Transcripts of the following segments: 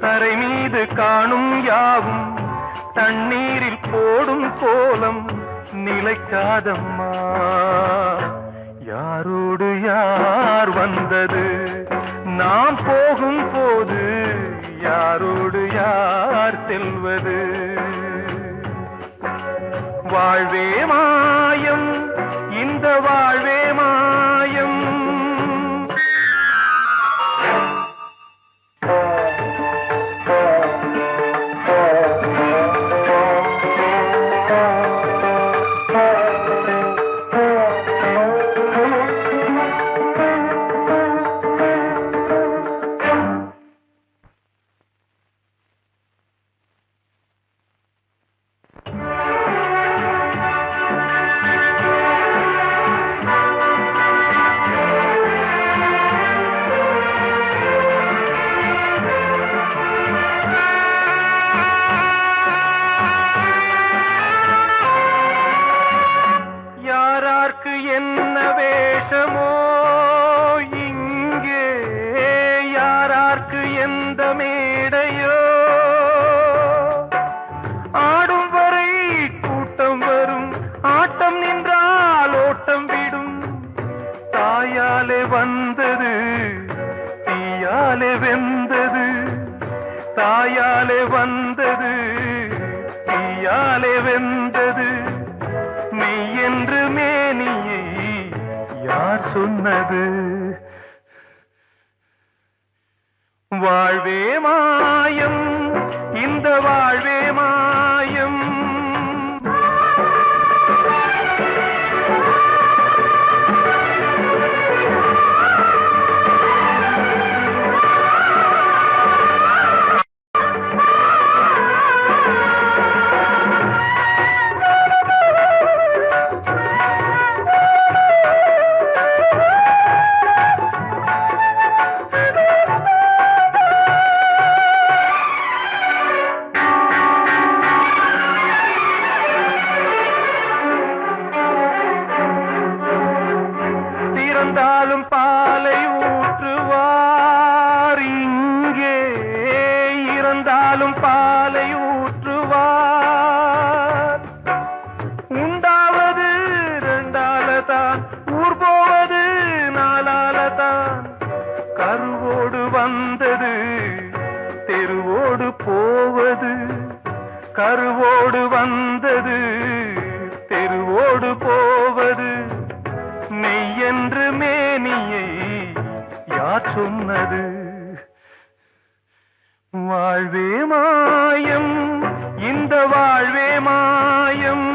தரை மீது காணும் யாவும் தண்ணீரில் போடும் கோலம் நிலைக்காதம்மா. யாரோடு யார் வந்தது நாம் போகும் போது, யாரோடு யார் செல்வது? வாழ்வே மாயம், இந்த வாழ்வே மாயம். என்ன வேஷமோ இங்கே, யாரார்க்கு எந்த மேடையோ, ஆடும் வரை கூட்டம் வரும், ஆட்டம் நின்றால் ஓட்டம் விடும். தாயாலே வந்தது தீயாலே வெந்தது, தாயாலே வந்தது தீயாலே வெந்தது. மெய் என்று மேனியை யார் சொன்னது? வாழ்வே மாயம், இந்த வாழ்வே மாயம். இருந்தாலும் பாலை ஊற்றுவார் இங்கே, இருந்தாலும் பாலை ஊற்றுவார். உண்டாவது ரெண்டாலதான், ஊர் போவது நாலாலதான். கருவோடு வந்தது தெருவோடு போவது, கருவோடு வந்தது தெருவோடு போவது. மெய் என்று மேனியை யார் சொன்னது? வாழ்வே மாயம், இந்த வாழ்வே மாயம்.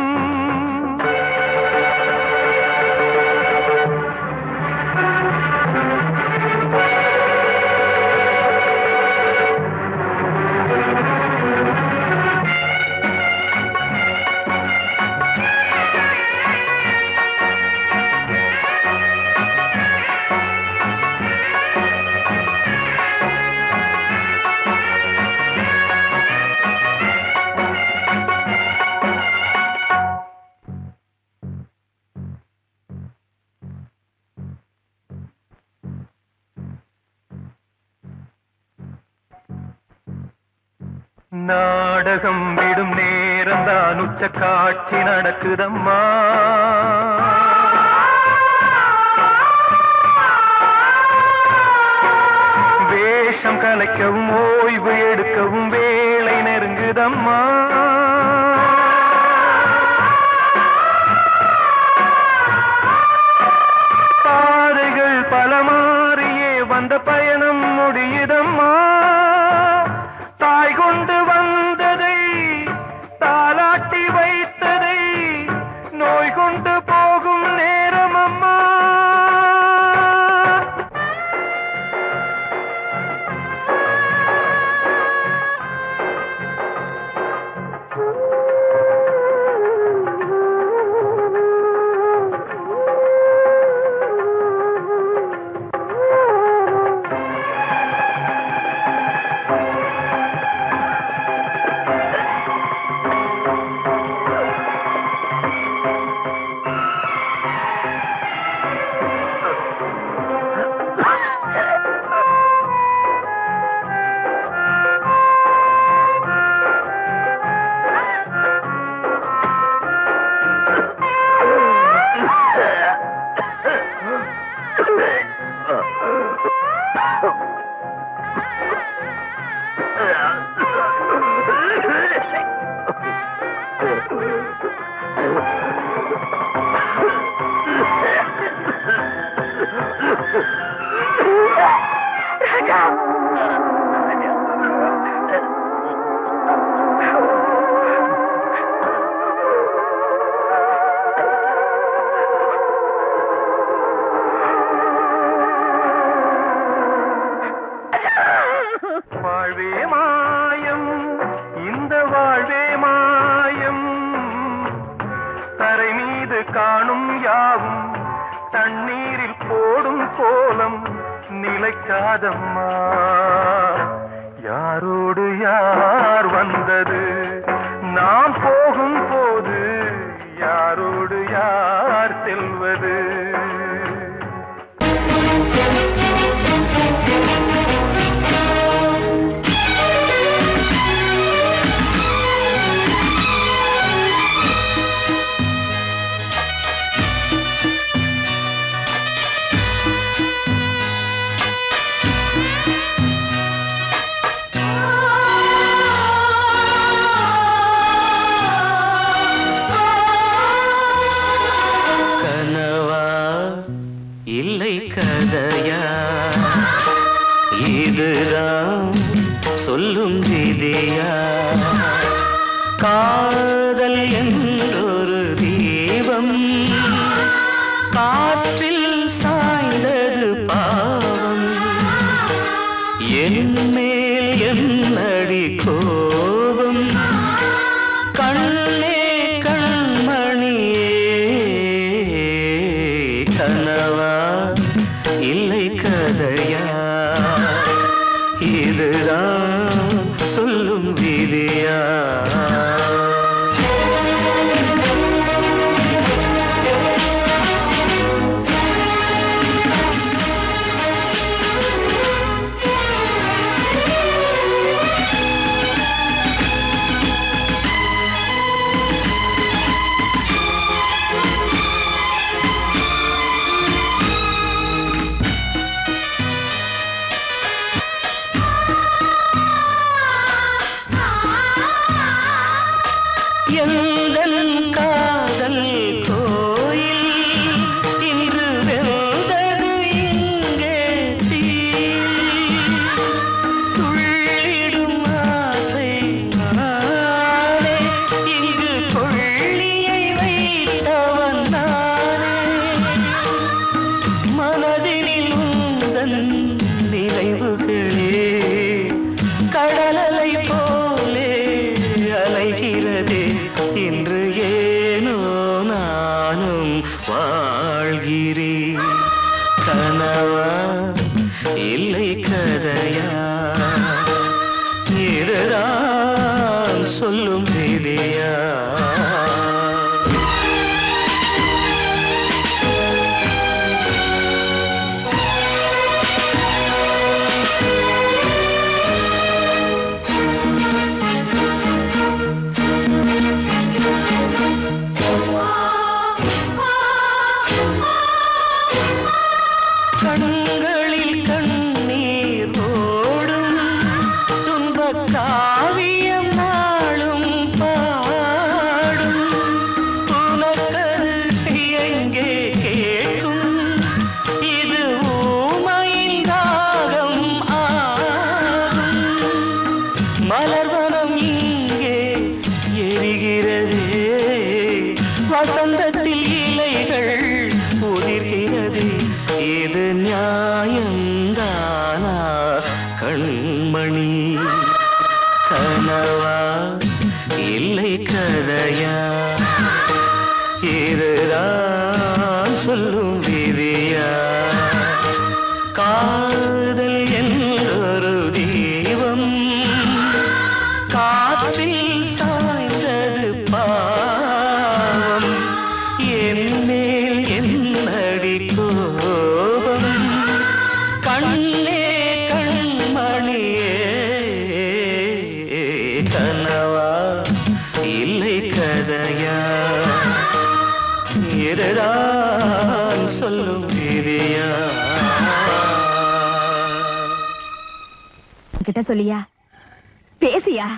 நாடகம் விடும் நேரம்தான் உச்ச காட்சி நடக்குதம்மா. வேஷம் கலைக்கவும் ஓய்வு எடுக்கவும் வேளை நெருங்குதம்மா. பாதைகள் பல மாறியே வந்த பயணம் முடியுதம்மா. தாய் கொண்டு வந்ததை தாலாட்டி வைத்ததை நோய் கொண்டு போகும் நேரம் அம்மா. வாழ்வே மாயம், இந்த வாழ்வே மாயம், தரை மீது காணும் யாவும் தண்ணீரில் போடும் கோலம் நிலைக்காதம்மா. யாரோடு யார் வந்தது நாம் போகும் போது, யாரோடு யார் செல்வது? இல்லை கதையா, இதுதான் சொல்லும் விதியா? காதல் என்றொரு தீபம் காற்றில் சாய்ந்தது பாவம். என் மேல் என்னடி கோபம்? கண்ணே கண்மணியே, கனவா இல்லை கதையா? இதுதான் சொல்லும் விதியா? எந்தன் காதல் கோயில் இன்று வெந்தது இங்கே தீ. துள்ளிடும் ஆசை நானே, இங்கு கொள்ளியை வைத்தவன் நானே. மனதினில் உந்தன் நினைவுகளே கடலலை போலே அலைகிறதே. இன்று ஏனோ நானும் வாழ்கிறேன். கனவா இல்லை கதையா? இதுதான் சொல்லும் விதியா? கண்களில் கண்ணீர் ஓடும் துன்பக் காவியம் நாளும் பாடும். உனக்கது எங்கே கேட்கும்? இது ஊமையின் ராகம் ஆகும். மலர்வனம் இங்கே எரிகிறதே, வசந்தத்தில் இலைகள் உதிர்கிறது. இது நியாயந்தானா கண்மணி? கனவா இல்லை கதையா? இதுதான் சொல்லும் விதியா? காதல் என்றொரு தீபம் காற்றில் சாய்ந்தது பாவம். என் மேல் என்னடி கோபம்? கண்ணே கண்மணியே, கனவா இல்லை கதையா? இதுதான் சொல்லும் விதியா? கிட்ட சொல்லியா? பேசியா?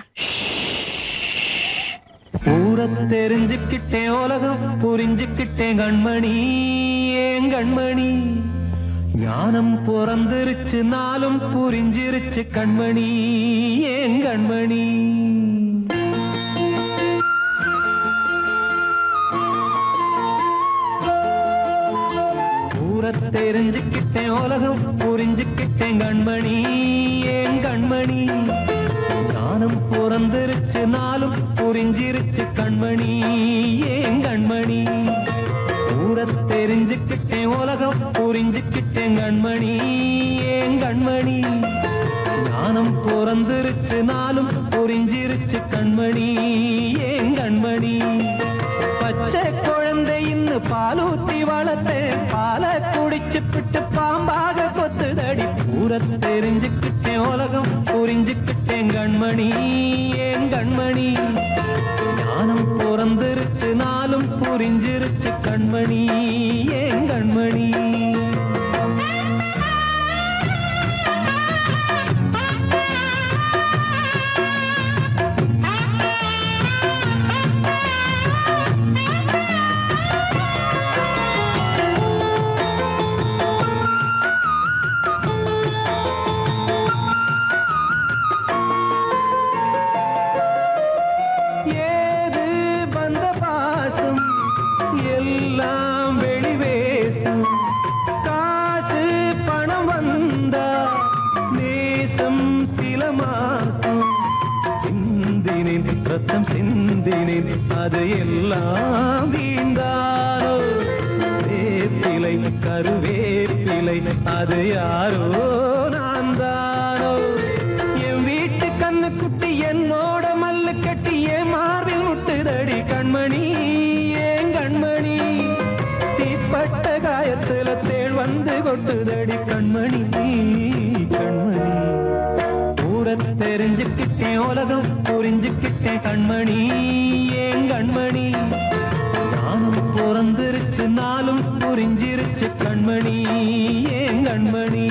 ஊரை தெரிஞ்சுக்கிட்டேன், உலகம் புரிஞ்சுக்கிட்டேன் கண்மணி, ஏன் கண்மணி. ஞானம் பிறந்திருச்சு, நாளும் புரிஞ்சிருச்சு கண்மணி, ஏன் கண்மணி. ஊரை தெரிஞ்சுக்கிட்டேன், உலகம் புரிஞ்சுக்கிட்டேன் கண்மணி, ஏன் கண்மணி. ஞானம் பிறந்திருச்சு, நாளும் புரிஞ்சிருச்சு கண்மணி, ஏன் கண்மணி. ஊரை தெரிஞ்சுக்கிட்டேன், உலகம் புரிஞ்சுக்கிட்டேன் கண்மணி, ஏன் கண்மணி. ஞானம் பிறந்திருச்சு, நாளும் புரிஞ்சிருச்சு கண்மணி, ஏன் கண்மணி. பச்சை குழந்தை இன்னும் பாலூத்தி வளர்த்தேன், பாலை குடிச்சுப்பிட்டு பாம்பாக கொத்துதடி. ஊரை தெரிஞ்சுக்கிட்டேன், உலகம் புரிஞ்சுக்கிட்டேன் கண்மணி, ஏன் கண்மணி. ஞானம் பிறந்திருச்சு, நாளும் புரிஞ்சிருச்சு கண்மணி, ஏன் கண்மணி. ரத்தம் சிந்தினேன், அது எல்லாம் வீந்தாரோ. வேப்பிலை கருவேப்பிலை, அது யாரோ நான் தானோ. என் வீட்டு கண்ணு குட்டி என்னோட மல்லு கட்டி என் மார்பில் முட்டுதடி கண்மணி, ஏன் கண்மணி. தீப்பட்ட காயத்துல தேள் வந்து கொட்டுதடி கண்மணி, கண்மணி. ஊரை தெரிஞ்சுக்கிட்டேன், உலகம் புரிஞ்சுக்கிட்டேன் கண்மணி, ஏன் கண்மணி. ஞானம் பிறந்திருச்சு, நாளும் புரிஞ்சிருச்சு கண்மணி, ஏன் கண்மணி.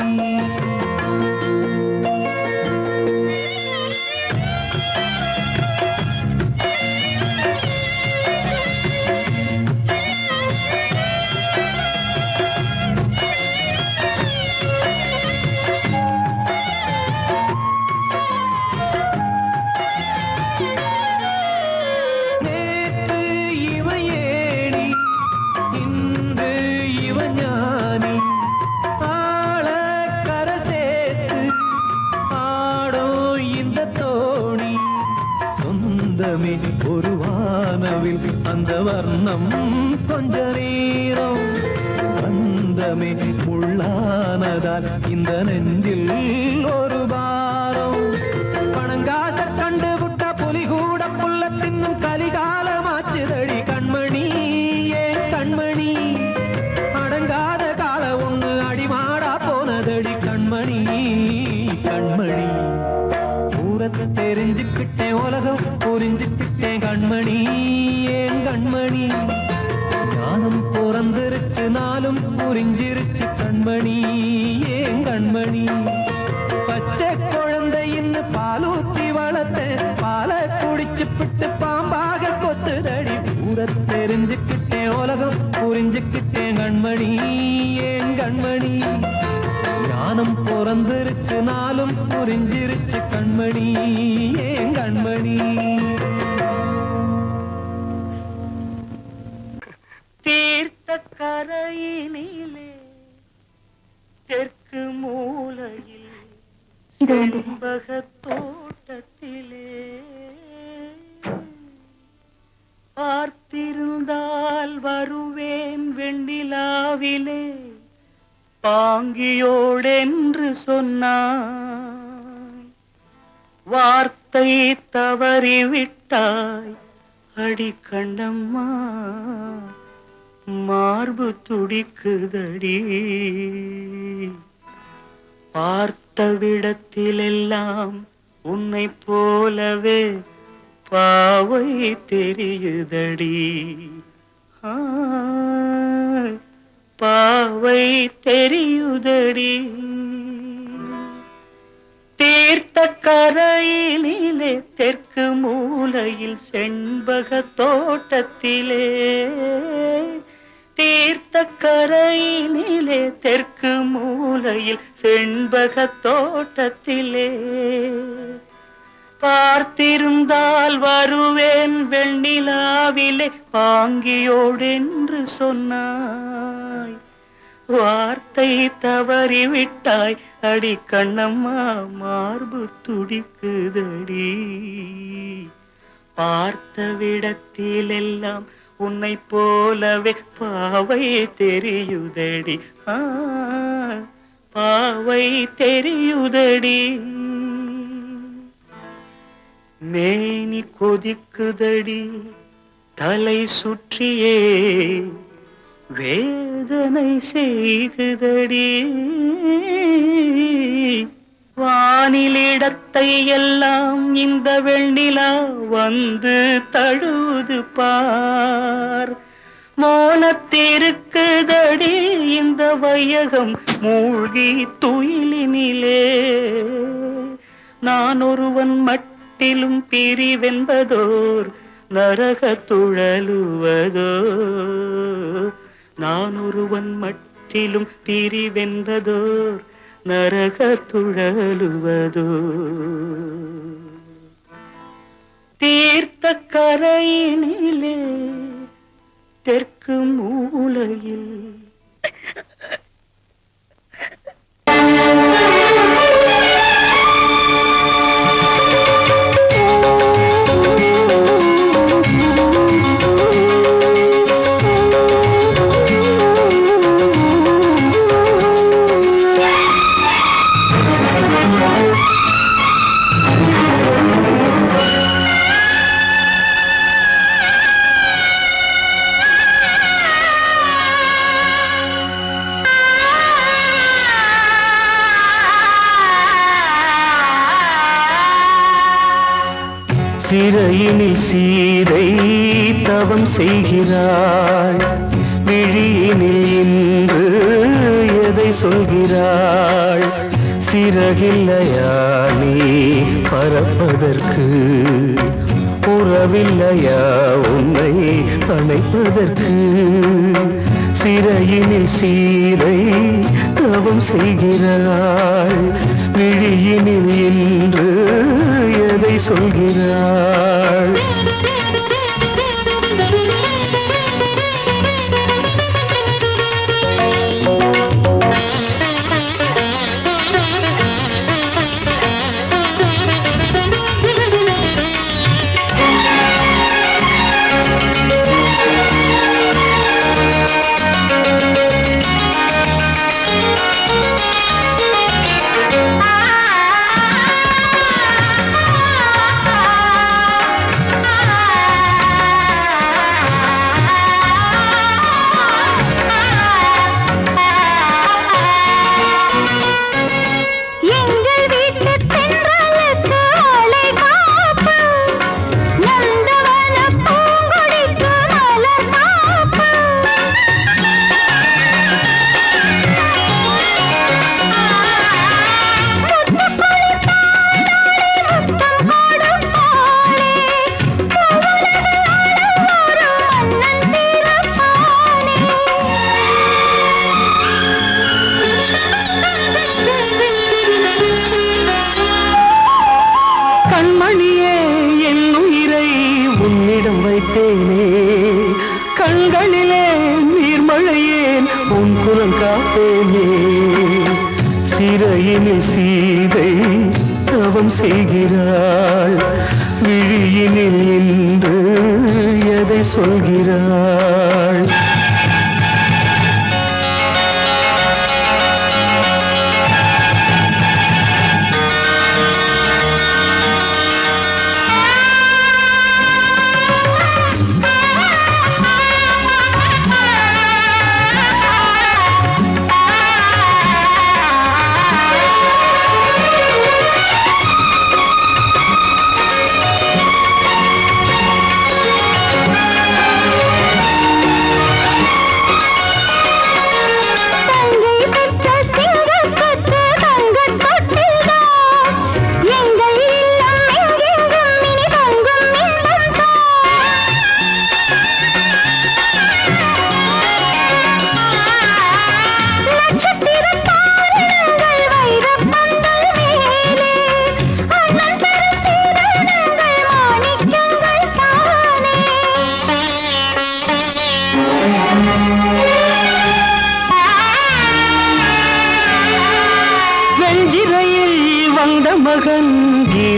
ஒரு வானவில் அந்த வர்ணம் கொஞ்ச நேரம் வந்தமே முள்ளானதால் இந்த நெஞ்சில் ஒரு பாரம். பணங்காச கண்டு விட்ட புலி கூட புல்ல தின்னும் கலிகாலமாச்சுதடி கண்மணி, ஏன் கண்மணி. அடங்காத கால ஒண்ணு அடிமாடா போனதடி கண்மணி, கண்மணி. ஊரை தெரிஞ்சுக்கிட்டேன், உலகம் புரிஞ்சுக்கிட்டேன் கண்மணி, ஏன் கண்மணி. ஞானம் பிறந்திருச்சு, நாளும் புரிஞ்சிருச்சு கண்மணி, ஏன் கண்மணி. பச்சை குழந்தை இன்னும் பாலூத்தி வளர்த்தேன், பாலை குடிச்சுப்பிட்டு பாம்பாக கொத்துதடி. ஊரை தெரிஞ்சுக்கிட்டேன், உலகம் புரிஞ்சுக்கிட்டேன் கண்மணி, ஏன் கண்மணி. ஞானம் பிறந்திருச்சு, நாளும் புரிஞ்சிருச்சு கண்மணி, ஏன் கண்மணி. தீர்த்த கரையினிலே தெற்கு மூலையில் செண்பக தோட்டத்திலே பார்த்திருந்தால் வருவேன் வெண்ணிலாவிலே பாங்கியோடென்று சொன்னாய். வார்த்தை தவறிவிட்டாய் அடி கண்ணம்மா, மார்பு துடிக்குதடி. பார்த்த விடத்திலெல்லாம் உன்னை போலவே பாவை தெரியுதடி. பாவை தெரியுதடி. தீர்த்த கரையினிலே தெற்கு மூலையில் செண்பக தோட்டத்திலே, தீர்த்த கரையினிலே தெற்கு மூலையில் செண்பக தோட்டத்திலே, பார்த்திருந்தால் வருவேன் வெண்ணிலாவிலே பாங்கியோடென்று சொன்னாய். வார்த்தை தவறிவிட்டாய் அடி கண்ணம்மா, மார்பு துடிக்குதடி. பார்த்த விடத்திலெல்லாம் உன்னை போலவே பாவை தெரியுதடி. பாவை தெரியுதடி. மேனி கொதிக்குதடி, தலை சுற்றியே வேதனை செய்குதடி. வானிலிடத்தை எல்லாம் இந்த வெண்ணிலா வந்து தழுது பார். மோனத்திருக்குதடி இந்த வையகம் மூழ்கி துயிலினிலே. நான் ஒருவன் மட்டிலும் பிரிவென்பதோர் நரக துழலுவதோ. நான் ஒருவன் மட்டிலும் பிரிவென்பதோர் நரக துழலுவதோ. தீர்த்த கரையினிலே தெற்கு மூலையில் சிறையினில் சீதை தவம் செய்கிறாள். விழியினில் இன்று எதை சொல்கிறாள்? சிறகில்லையா நீ பறப்பதற்கு? உறவில்லையா உன்னை அணைப்பதற்கு? சிறையினில் சீதை தவம் செய்கிறாள். விழியினில் இன்று எதை சொல்கிறாள்? கண்மணியே என் உயிரை உன்னிடம் வைத்தேனே. கண்களிலே நீர்மழையேன் உன் குரல் காப்பேனே. சிறையினில் சீதை தவம் செய்கிறாள். விழியினில் இன்று எதை சொல்கிறாள்?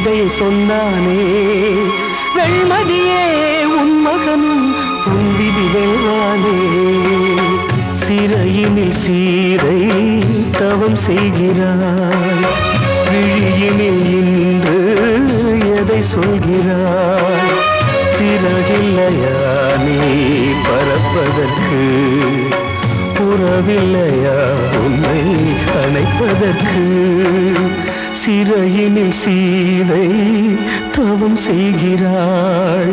இதை சொன்னானே, வெண்மதியே உன் மகனும் உன் விதி வெல்வானே. சிறையினில் சீரை தவம் செய்கிறாய், விழியினில் இன்று எதை சொல்கிறாய்? சிறகில்லையா நீ பறப்பதற்கு, உறவில்லையா உன்னை அணைப்பதற்கு? சிறையினில் சீரை தவம் செய்கிறாள்.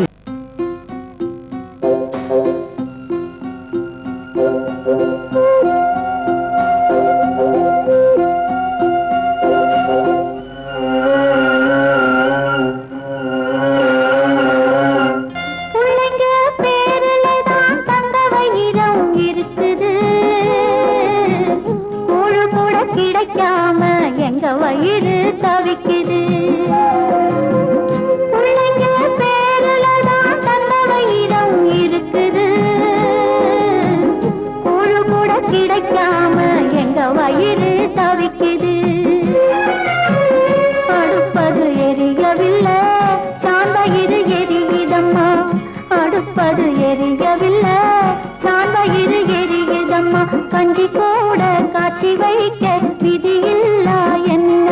கிடைக்காம எங்க வயிறு தவிக்குது. பிள்ளைங்க பேருலதான் தந்த வயிறம் இருக்குது. கூழு கூட கிடைக்காம எங்க வயிறு தவிக்குது. அடுப்பது எரியவில்லை, சாந்தயிறு எரியுதம்மா. அடுப்பது எரியவில்லை, சாந்தயிறு எரியுதம்மா. கஞ்சி கூட காட்சி வைக்க விதியில்லா என்ன?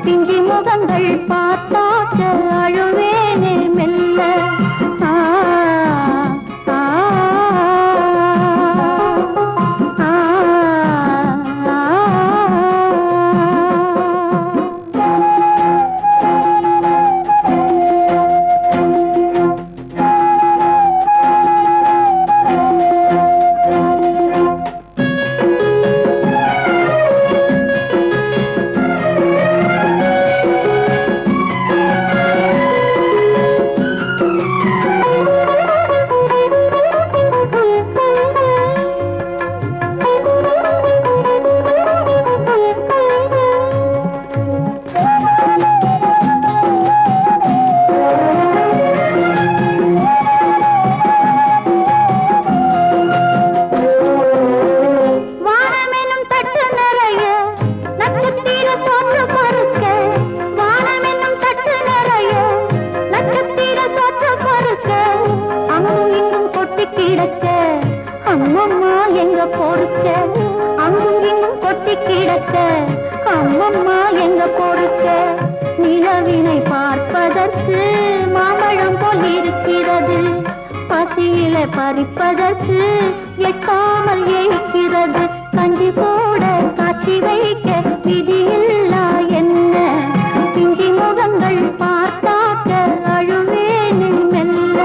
பிஞ்சி முகங்கள் பார்த்தாக்க அழுவேனே மெல்ல. ஆ ஆ ஆ அம்மம்மா எங்க பொறுக்க, அங்கும் இங்கும் கொட்டி கிடக்க. அம்மம்மா எங்க பொறுக்க, நிலவினை பார்ப்பதற்கு மாம்பழம் போல் இருக்கிறது. பசியில பறிப்பதற்கு எட்டாமல் ஏய்க்கிறது. கஞ்சி போட காட்சி வைக்க விதியில்லா என்ன? பிஞ்சி முகங்கள் பார்த்தாக்க அழுவேனே மெல்ல.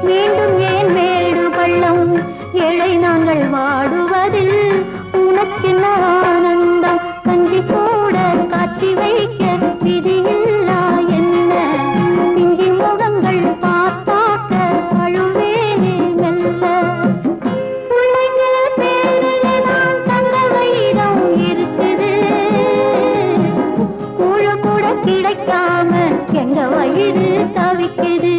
மீண்டும் ஏன் மேடு பள்ளம்? ஏழை நாங்கள் வாடுவதில் உனக்கென்ன ஆனந்தம்? கஞ்சி கூட காட்சி வைக்க விதியில்லா என்ன? பிஞ்சி முகங்கள் பார்த்தாக்க அழுவேனே மெல்ல. பிள்ளைங்க பேரில் நான் தந்த வயிறம் இருக்குது. கூழு கூட கிடைக்காம எங்க வயிறு தவிக்குது.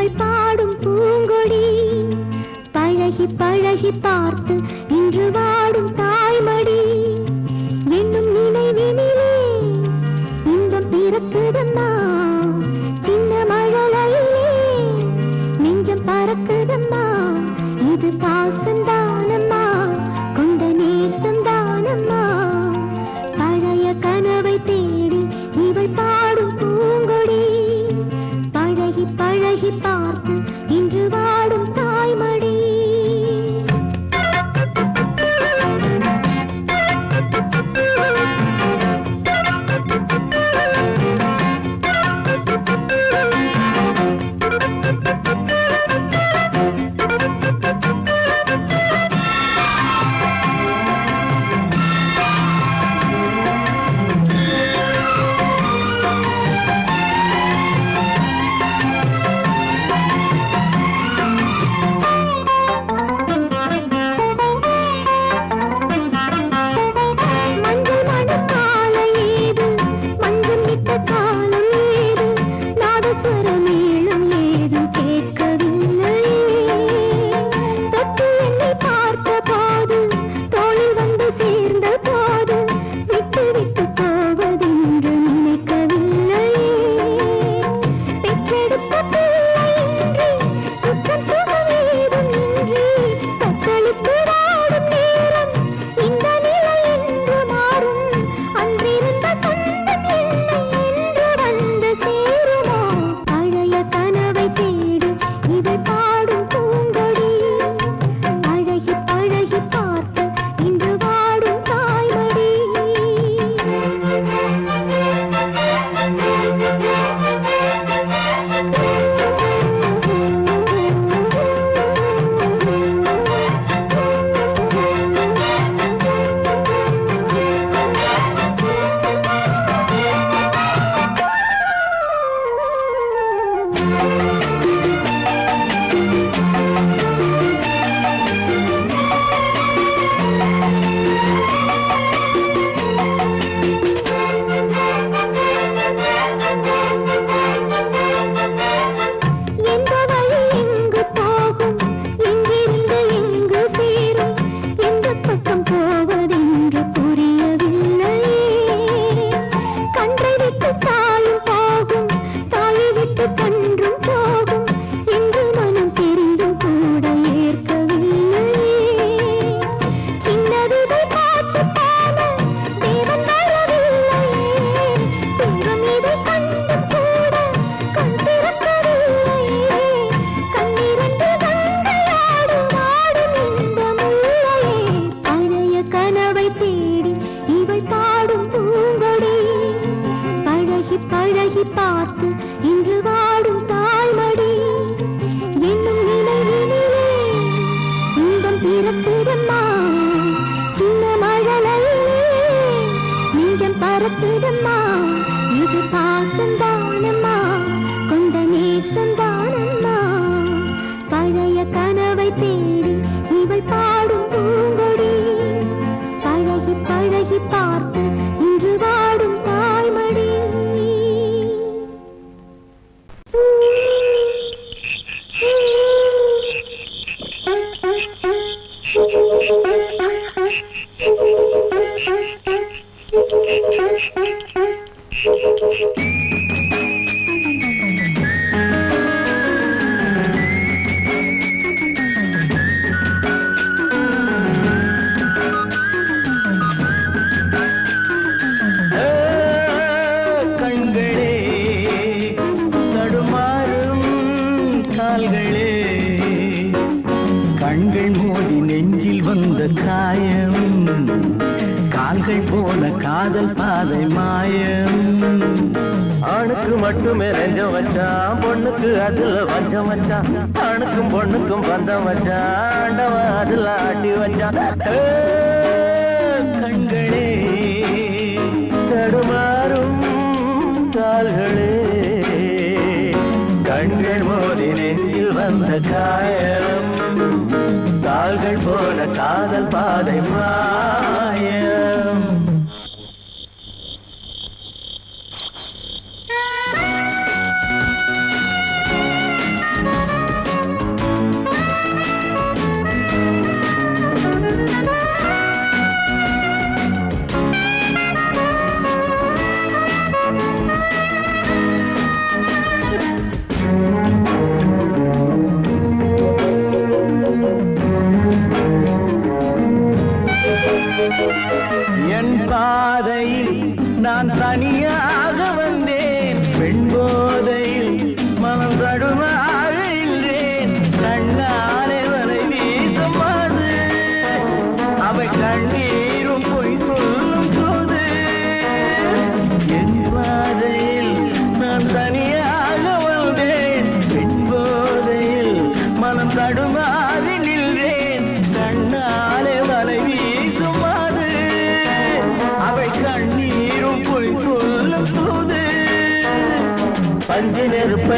இவள் பாடும் பூங்கொடி பழகி பழகி பார்த்து இன்று வாடும் தாய்மடி என்னும் நினைவினிலே இன்பம் பிறக்குதம்மா சின்ன மழலையிலே நெஞ்சம் பறக்குதம்மா இது பாசந்தானம்மா கொண்ட நேசந்தானம்மா பழைய கனவை தேடி இவள் பாடும் பூங்கொடி பழகி பழகி பார்த்து இன்று வாடும் தாய்மடி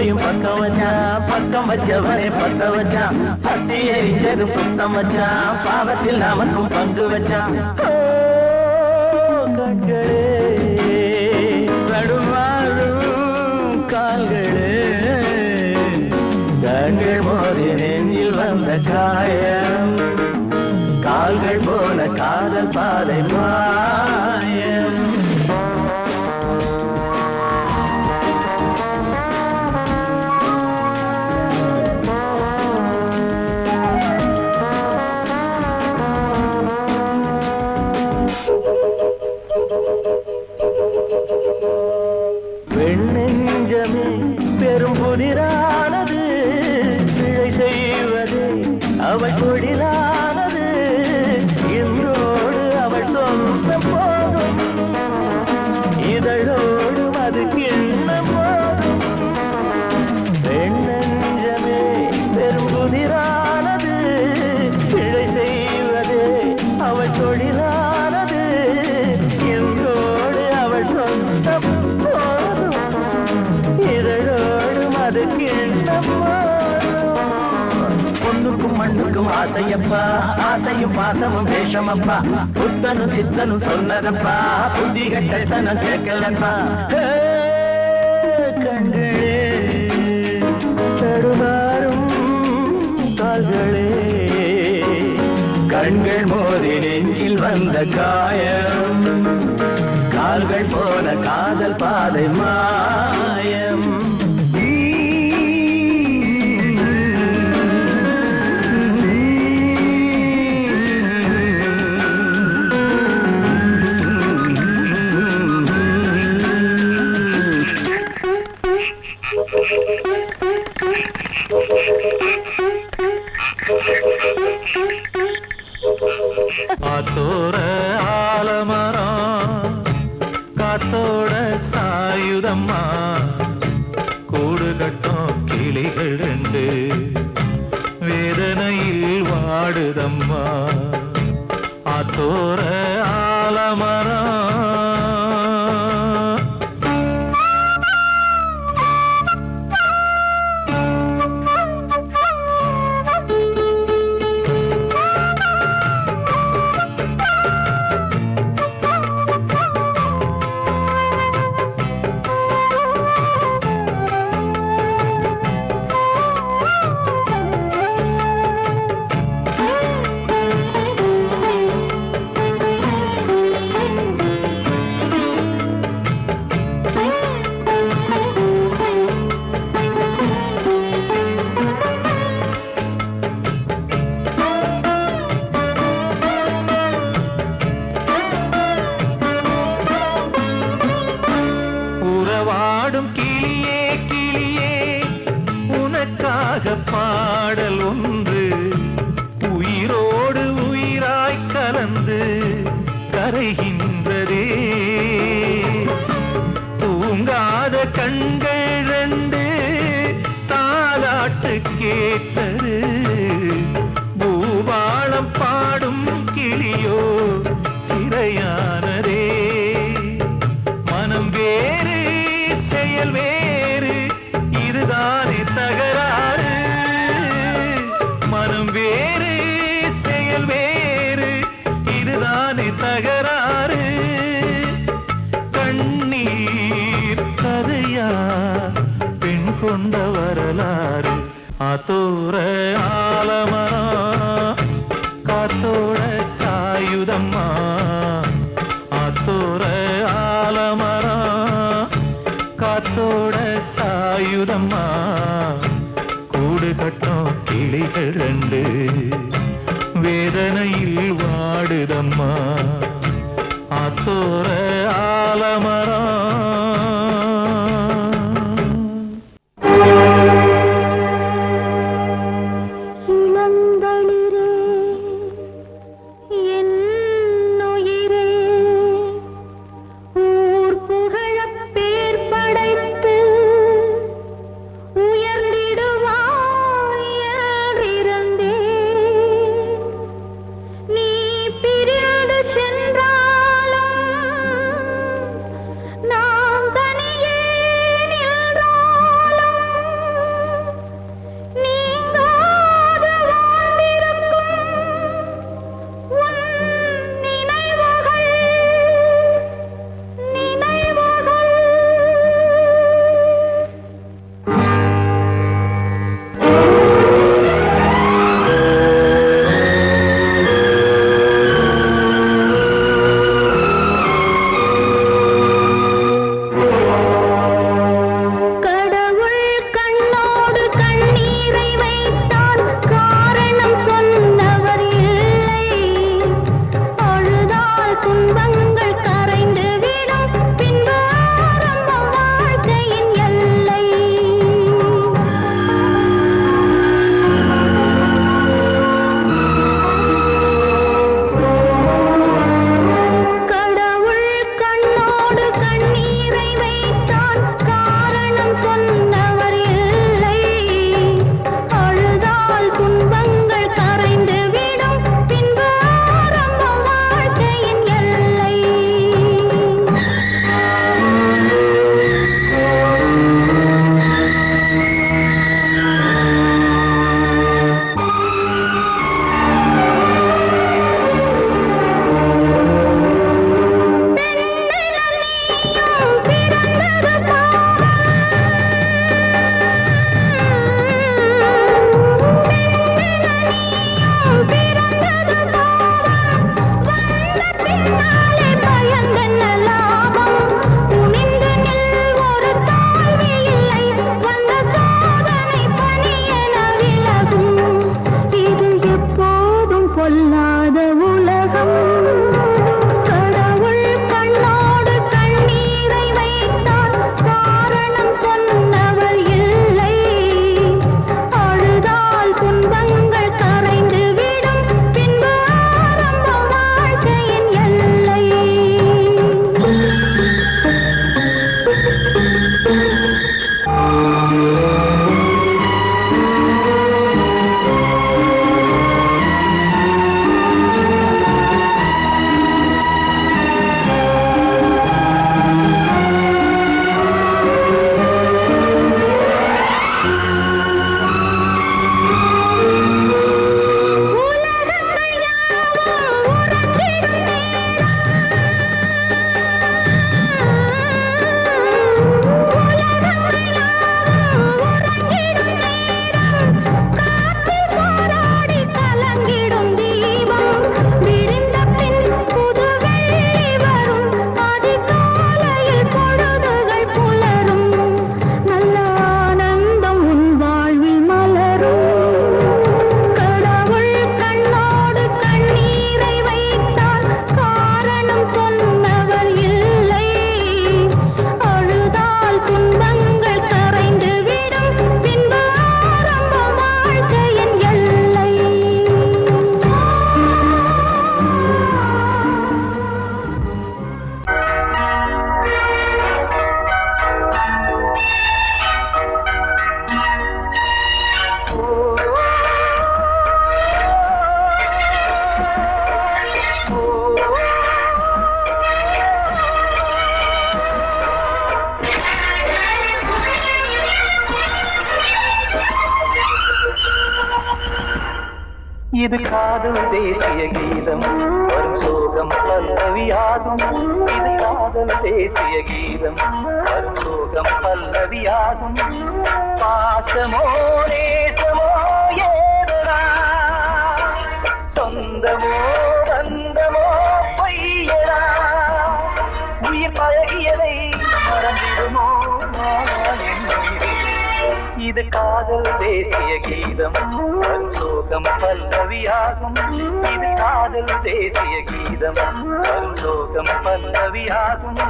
அடுப்பையும் பக்கம் வச்சான், பக்கம் வச்சவனே பத்த வச்சான், பத்தி எரிஞ்சதும் சுத்தம் வச்சான், பாவத்தில் அவனும் பங்கு வச்சான். கண்களே தடுமாறும் கால்களே, கண்கள் மோதி நெஞ்சில் வந்த காயம், கால்கள் போல காதல் பாதை மாயம். வெண்ணெஞ்சமே பெரும் புதிரானது, பிழை செய்வதே அவள் தொழிலானது, இன்றோடு அவள் சொந்தம் போதும், இதழோடு அது கிண்ணம் போதும். வெண்ணெஞ்சமே பெரும் புதிரானது, பிழை செய்வதே அவள் தொழிலானது, இன்றோடு அவள் சொந்தம் போதும், இதழோடு அது கிண்ணம் போதும். பொண்ணுக்கும் மண்ணுக்கும் ஆசையப்பா, ஆசையும் பாசமும் வேஷமப்பா, புத்தனும் சித்தனும் சொன்னதப்பா, புத்தி கட்ட சனம் கேட்கலப்பா. கண்களே தடுமாறும் கால்களே, கண்கள் மோதி நெஞ்சில் வந்த காயம், கால்கள் போல காதல் பாதை மாயம். காத்தோட ஆலமரம் காத்தோட சாயுதம்மா, கூடு கட்டும் கிளிகள் ரெண்டு வேதனையில் வாடுதம்மா. ஆத்தோர ஆலமரம் பாடல் ஒன்று உயிரோடு உயிராய் கலந்து கரைகின்றதே. தூங்காத கண்கள் ரெண்டு தாலாட்டு கேட்டது, பூபாளம் பாடும் கிளியோ சிறையானதே. மனம் வேறு செயல் வேறு, இதுதானே தகராறு. மனம் வேறு செயல் வேறு, இதுதானே தகராறு. கண்ணீர் கதையா பெண் கொண்ட வரலாறு. ஆத்தோர ஆலமரம் காத்தோட சாயுதம்மா, ஆத்தோர ஆலமரம் காத்தோட சாயுதம்மா, கூடு கட்டும் கிளிகள் ரெண்டு வேதனையில் வாடுதம்மா. ஆத்தோர ஆலமரம் நான் சொல்லாத உலகம் கடவுள் கண்ணோடு கண்ணீரை வைத்தார் காரணம் சொன்னவர் இல்லை அழுதால் துன்பங்கள் கரைந்து விடும் பின்பு ஆரம்பம் வாழ்க்கையின் எல்லை இது காதல் தேசிய கீதம் வரும் சோகம் பல்லவியாகும் இது காதல் தேசிய கீதம் வரும் சோகம் பல்லவியாகும் பாசமோ நேசமோ ஏதடா சொந்தமோ பந்தமோ பொய்யடா உயிர் பழகியதை மறந்திடுமோ இது காதல் தேசிய கீதம் வரும் சோகம் பல்லவியாகும் இது காதல் தேசிய கீதம் வரும் சோகம் பல்லவியாகும்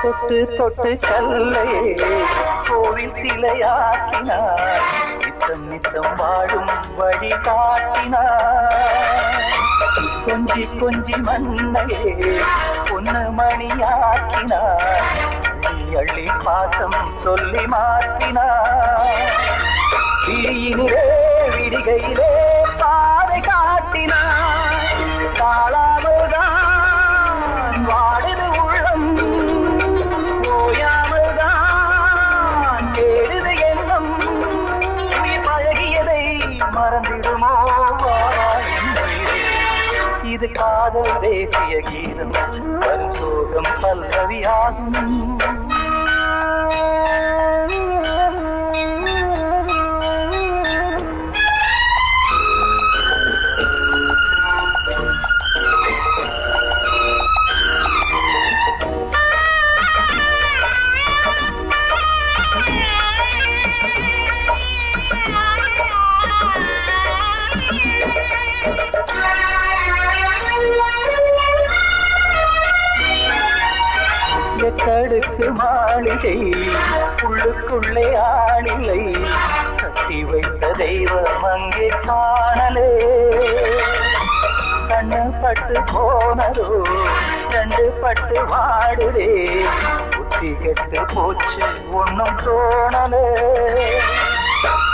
தொட்டு தொட்டு கல்லை கோவில் சிலையாக்கினார் நித்தம் நித்தம் வாழும் வழி காட்டினார் கொஞ்சி கொஞ்சி மண்ணையே பொன்னு மணியாக்கினார் அள்ளி அள்ளி பாசம் சொல்லி மாற்றினார் விழியினிலே விடிகையிலே பாதை காட்டினார் காளாமல்தான் வாடுது உள்ளம் ஓயாமல்தான் கேடுது எண்ணம் உயிர் பழகியதை மறந்திடுமோ இது காதல் தேசிய கீதம் வரும் சோகம் பல்லவியாகும் தடுக்கு மாளிகை உள்ளுக்குள்ளே ஆளில்லை கட்டி வைத்த தெய்வம் அங்கே காணலே கண்ணு பட்டு போனதோ ரெண்டு பட்டு வாடுதே புத்தி கெட்டு போச்சு ஒன்னும் தோணலே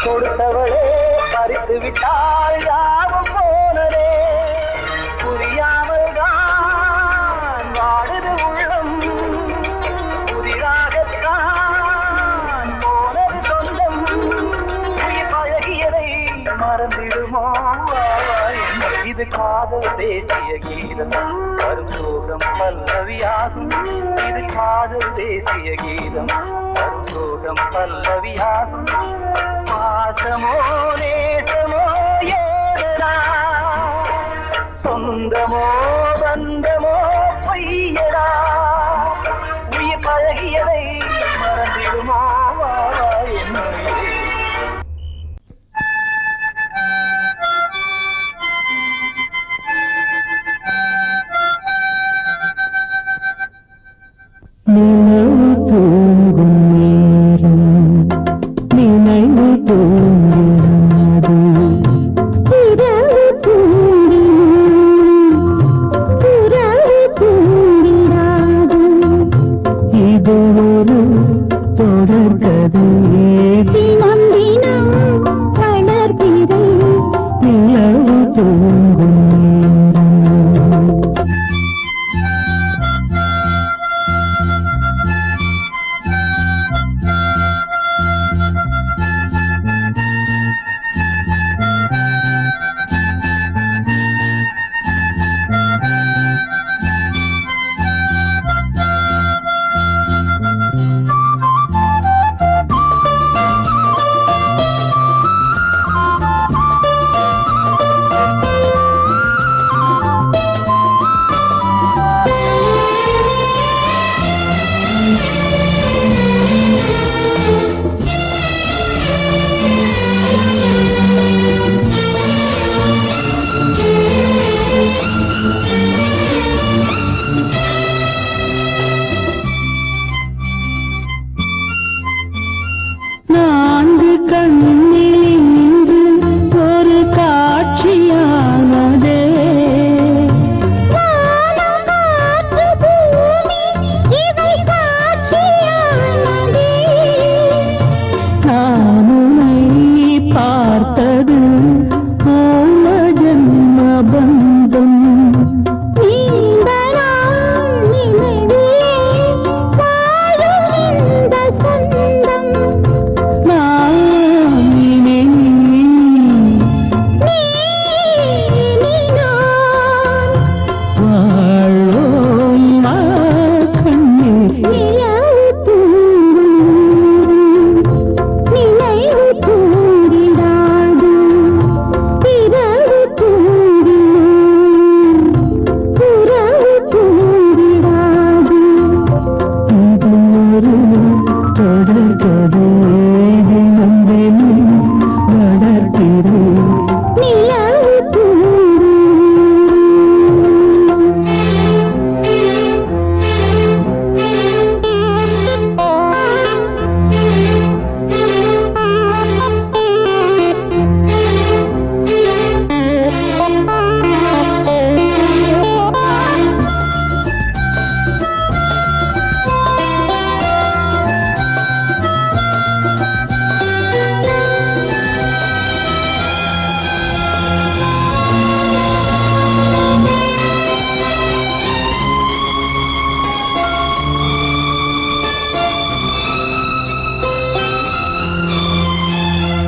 கொடுத்தவளே பறித்து விட்டால் யாவும் போனதே புரியாமல் தான் வாடுது உள்ளம் புதிராகத்தான் போனது சொந்தம் பழகியதை மறந்திடுமோ இது காதல் தேசிய கீதம் வரும் சோகம் பல்லவியாகும் இது காதல் தேசிய கீதம் வரும் சோகம் பல்லவியாகும் பாசமோ நேசமோ ஏதனா சொந்தமோ பந்தமோ பொய்யடா உயிர் பழகியதை மறந்திடுமோ என்னுடைய நினைவு தூங்கும் நேரம் நினைவு தூங்கிறது இரவு தூங்கிடாது இது ஒரு தொடர்கதை தினம் தினம் வளர்பிறை நிலவு தூங்கும் நேரம் நான்கு கண்ணில் இன்று ஒரு காட்சியானதே வானம் காற்று பூமி இவை சாட்சியானதே நான் உன்னை பார்த்தது போல ஜன்ம பந்தம் நீண்ட நாள் நினைவிலே வாழும் இந்த சொந்தம் நான் இனி நீ நான் வாழோம் கண்ணீர் நிலவு தூங்கும் நினைவு தூங்கிடாது இரவு தூங்கிடும் உறவு தூங்கிடாது இது ஒரு தொடர்கதை தினம் தினம் வளர்க்கிறேன் நிலவு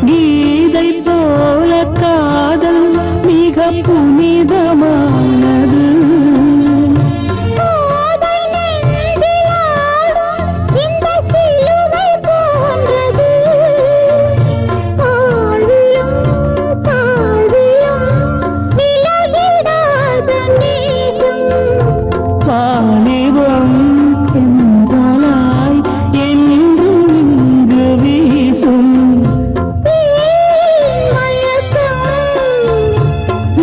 கீதை போல காதல் மிக புனிதமானது போதை நெஞ்சிலாடும் இந்த சிலுவை போன்றது ஆழியும் தாழியும் விலகிடாத நேசம் வாலிபம் சென்றலாய் என்றும் இங்கு வீசும்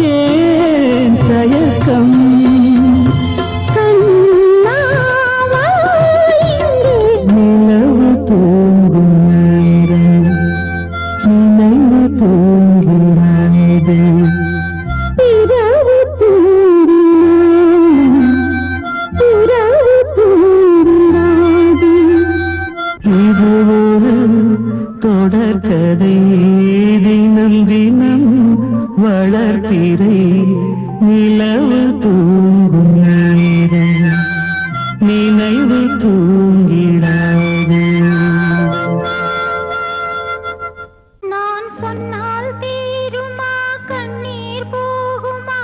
ஏன் தயக்கம் நிலவு தூங்கும் நேரம் நினைவு தூங்கிறது இது ஒரு தொடர்கதை தினம் தினம் வளர்ப்பிறை நிலவு தூங்கும் நேரம் நினைவு தூங்கிடாது நான் சொன்னால் தீருமா கண்ணீர் போகுமா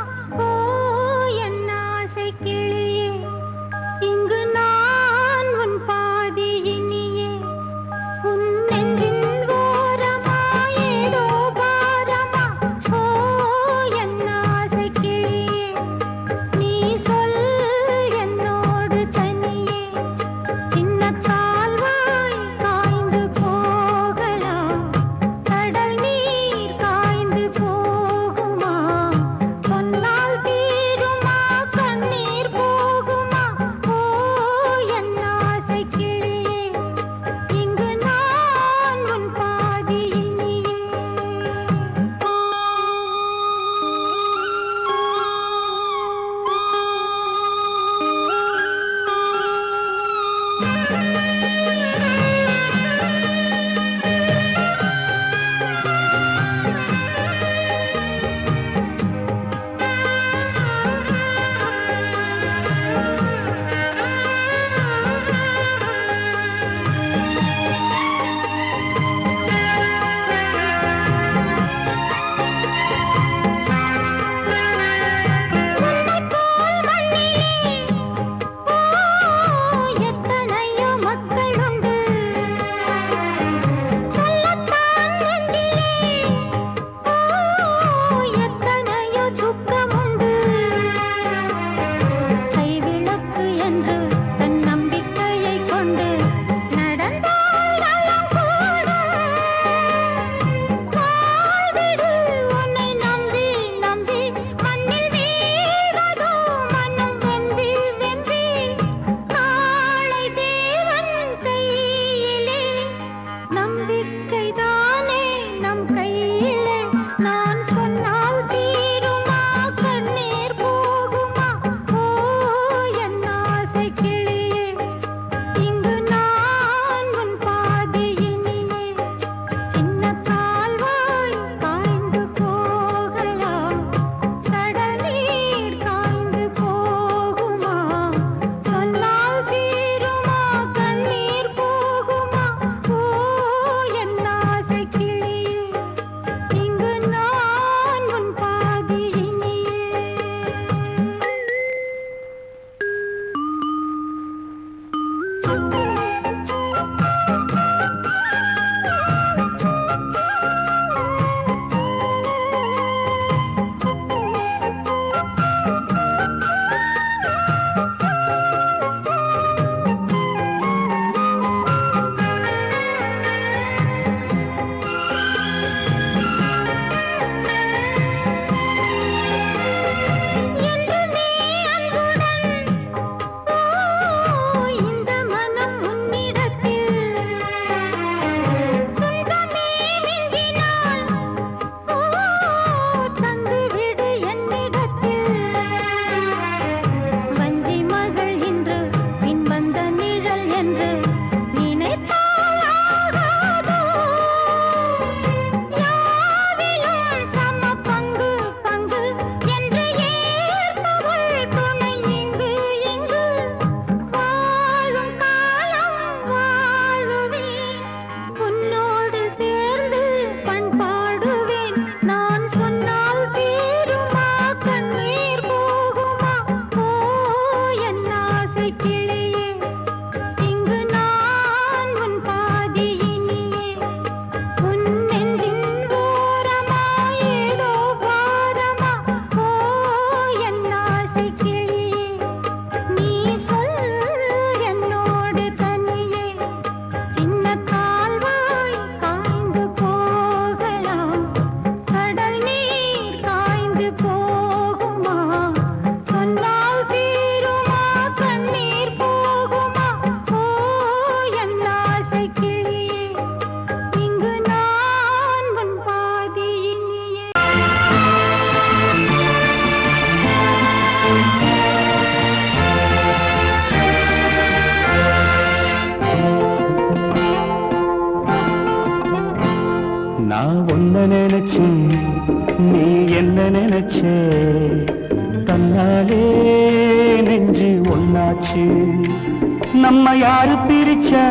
நம்ம யாரு பிரிச்சா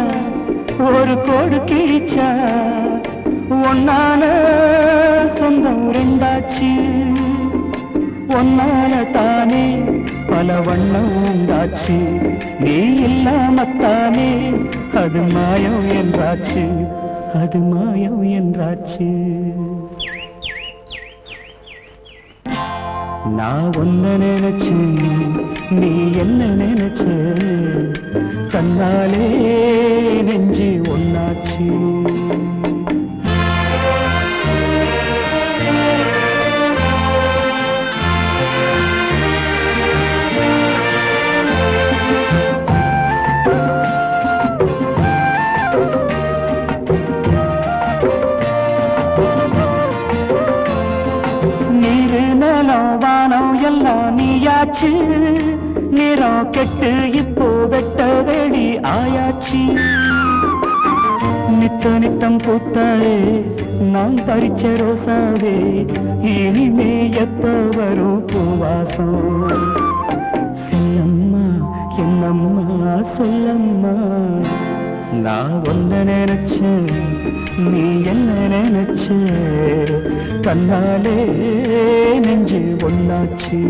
ஒரு கோடு கிழிச்சா ஒன்னான சொந்தம் ரெண்டாச்சு ஒன்னால தானே பல வண்ணம் உண்டாச்சு நீ இல்லாமத்தானே அது மாயம் என்றாச்சு அது மாயம் என்றாச்சு நான் ஒன்ன நினைச்சு நீ என்ன நினைச்ச தன்னாலே நெஞ்சு ஒன்னாச்சு எல்லாம் நீயாச்சு நிறம் கெட்டு இப்போ வெட்ட வேடி ஆயாச்சு நித்த நித்தம் பூத்தாயே நான் பறிச்ச ரோசாவே இனிமே எப்ப வரும் பூவாசம் சொல்லம்மா என்னம்மா சொல்லம்மா நான் ஒன்ன நினைச்சேன் நீ என்ன நினைச்ச கண்ணாலே நெஞ்சு ஒன்னாச்சு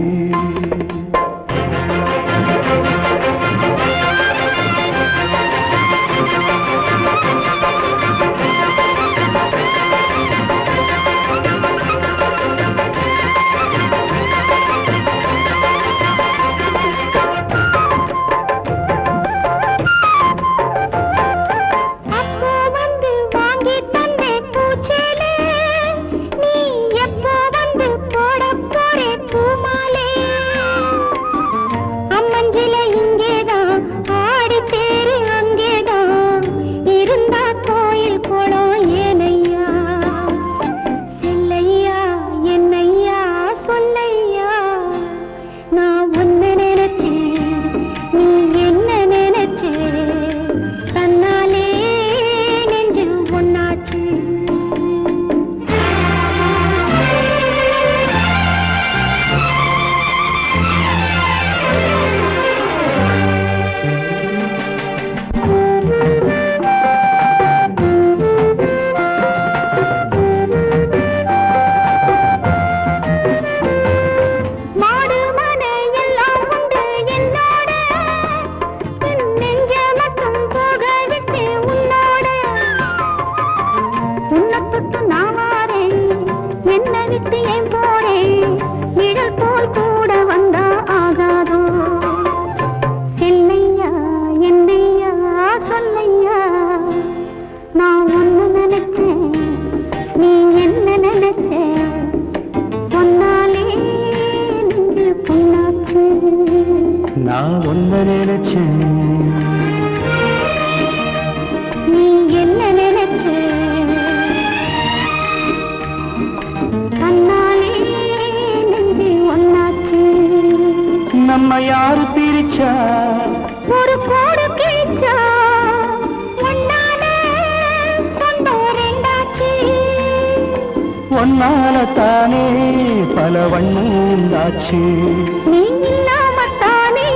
நான் ஒன்ன நினைச்சேன் நீ என்ன நினைச்ச கண்ணாலே நெஞ்சு ஒன்னாச்சு நம்ம யாரு பிரிச்சா ஒரு கோடு கிழிச்சா ஒன்னால சொந்தம் ரெண்டாச்சு ஒன்னால தானே பல வண்ணம் உண்டாச்சு நீ இல்லாமத்தானே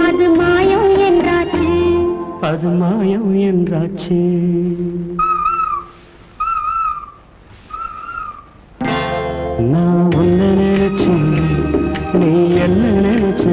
அது மாயம் என்றாச்சு அது மாயம் என்றாச்சு நான் ஒன்ன நினைச்சேன் நீ என்ன நினைச்ச